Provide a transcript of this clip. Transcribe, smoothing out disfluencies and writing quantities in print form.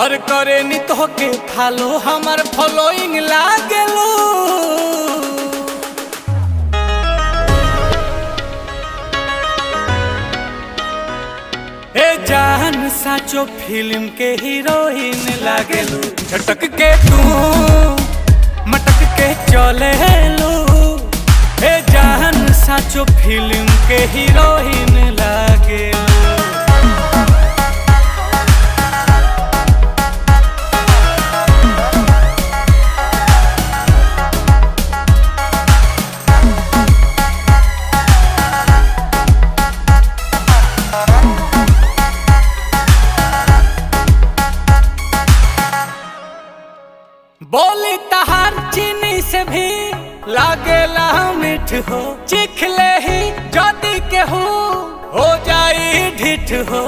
और करे नी तो के फॉलो हमार फॉलोइंग लागेलो। ए जान साचो फिल्म के हीरोइन लागेलू। झटक के तू मटक के चले लो। ए जान साचो फिल्म के हीरोइन लागेलू। बोली तहार चीनी से भी लागेला मीठ हो। चिखले ही जदी के हो जाई ढिठ हो।